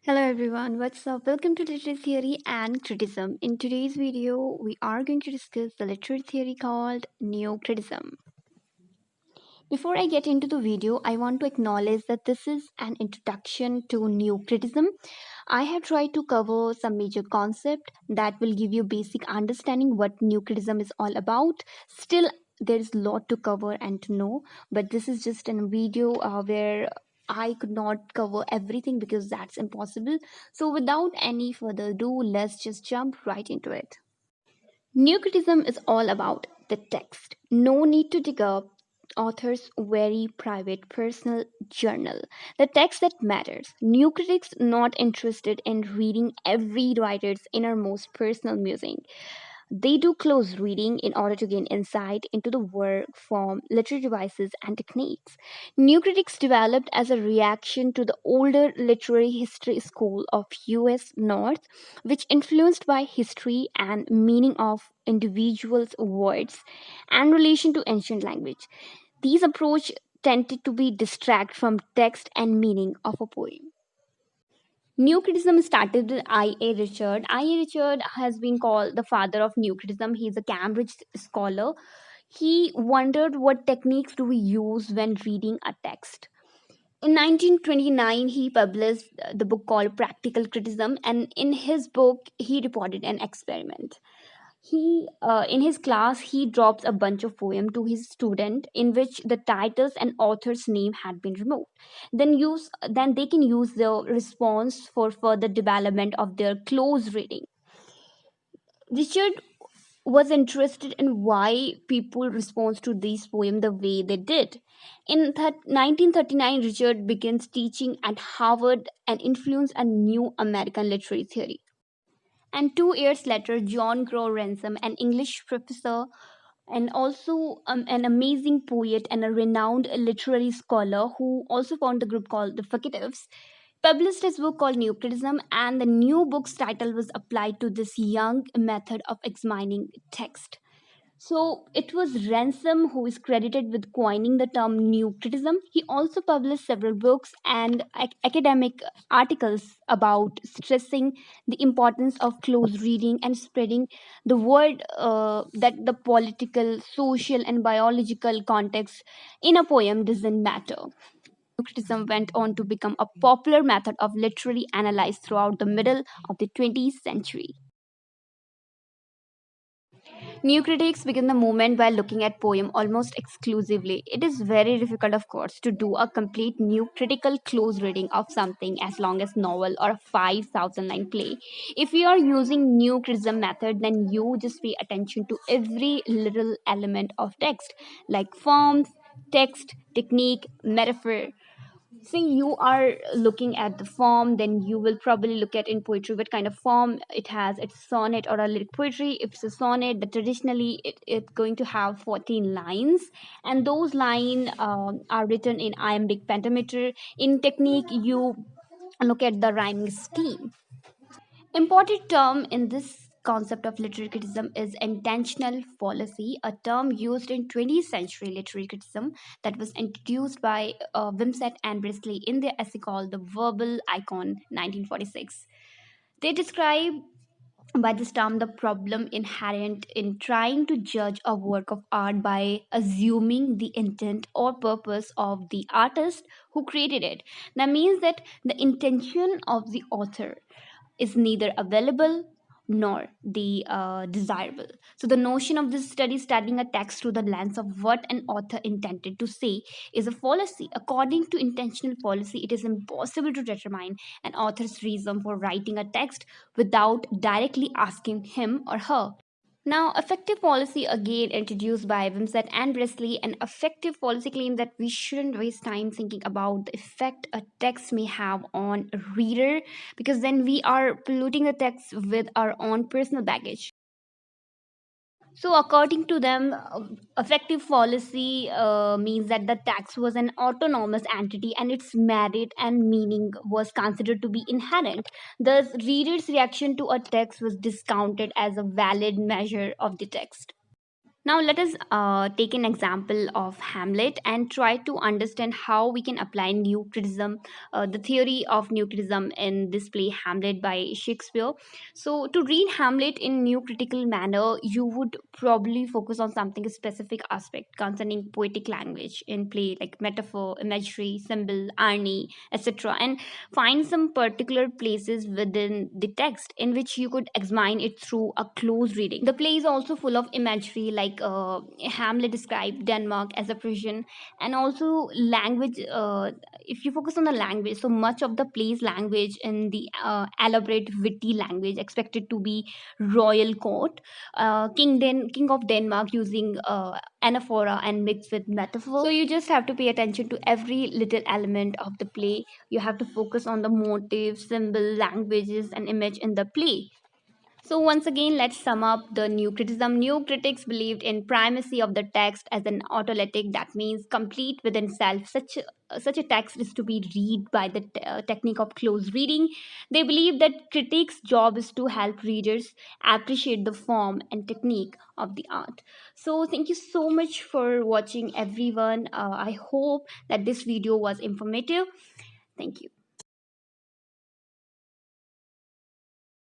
Hello everyone, what's up? Welcome to Literary Theory and Criticism. In today's video, we are going to discuss the literary theory called Neo-Criticism. Before I get into the video, I want to acknowledge that this is an introduction to Neo-Criticism. I have tried to cover some major concept that will give you basic understanding what Neo-Criticism is all about. Still, there is a lot to cover and to know, but this is just a video where I could not cover everything because that's impossible. So, without any further ado, let's just jump right into it. New criticism is all about the text. No need to dig up author's very private personal journal. The text that matters. New critics not interested in reading every writer's innermost personal musing. They do close reading in order to gain insight into the work, form, literary devices, and techniques. New critics developed as a reaction to the older literary history school of US North, which influenced by history and meaning of individuals' words and relation to ancient language. These approach tended to be distract from text and meaning of a poem. New criticism started with I.A. Richard. I.A. Richard has been called the father of new criticism. He is a Cambridge scholar. He wondered what techniques do we use when reading a text. In 1929, he published the book called Practical Criticism, and in his book, he reported an experiment. He in his class he drops a bunch of poem to his student in which the titles and author's name had been removed. Then they can use the response for further development of their close reading. Richard was interested in why people respond to these poems the way they did. In 1939, Richard begins teaching at Harvard and influenced a new American literary theory. And 2 years later, John Crow Ransom, an English professor and also an amazing poet and a renowned literary scholar who also found the group called the Fugitive, published his book called New Criticism, and the new book's title was applied to this young method of examining text. So it was Ransom who is credited with coining the term New Criticism. He also published several books and academic articles about stressing the importance of close reading and spreading the word that the political, social, and biological context in a poem doesn't matter. New criticism went on to become a popular method of literary analysis throughout the middle of the 20th century. New critics begin the movement by looking at poem almost exclusively. It is very difficult, of course, to do a complete new critical close reading of something as long as novel or a 5,000 line play. If you are using new criticism method, then you just pay attention to every little element of text, like forms, text, technique, metaphor. See, you are looking at the form, then you will probably look at in poetry what kind of form it has. It's sonnet or a lyric poetry. If it's a sonnet, that traditionally it's going to have 14 lines, and those lines are written in iambic pentameter. In technique, you look at the rhyming scheme. Important term in this concept of literary criticism is intentional fallacy, a term used in 20th century literary criticism that was introduced by Wimsatt and Brisley in their essay called The Verbal Icon 1946. They describe by this term the problem inherent in trying to judge a work of art by assuming the intent or purpose of the artist who created it. That means that the intention of the author is neither available nor the desirable. So the notion of this study studying a text through the lens of what an author intended to say is a fallacy. According to intentional fallacy, it is impossible to determine an author's reason for writing a text without directly asking him or her. Now, effective policy again introduced by Wimsatt and Bresley. An effective policy claims that we shouldn't waste time thinking about the effect a text may have on a reader because then we are polluting the text with our own personal baggage. So, according to them, effective policy means that the text was an autonomous entity and its merit and meaning was considered to be inherent. Thus, reader's reaction to a text was discounted as a valid measure of the text. Now, let us take an example of Hamlet and try to understand how we can apply new criticism, the theory of new criticism in this play Hamlet by Shakespeare. So, to read Hamlet in new critical manner, you would probably focus on something specific aspect concerning poetic language in play, like metaphor, imagery, symbol, irony, etc., and find some particular places within the text in which you could examine it through a close reading. The play is also full of imagery, like Hamlet described Denmark as a prison, and also language. If you focus on the language, so much of the play's language in the elaborate, witty language expected to be royal court, King of Denmark using anaphora and mixed with metaphor. So you just have to pay attention to every little element of the play. You have to focus on the motives, symbol, languages, and image in the play. So, once again, let's sum up the new criticism. New critics believed in primacy of the text as an autolytic, that means complete within self. Such a text is to be read by the technique of close reading. They believe that critics' job is to help readers appreciate the form and technique of the art. So, thank you so much for watching, everyone. I hope that this video was informative. Thank you.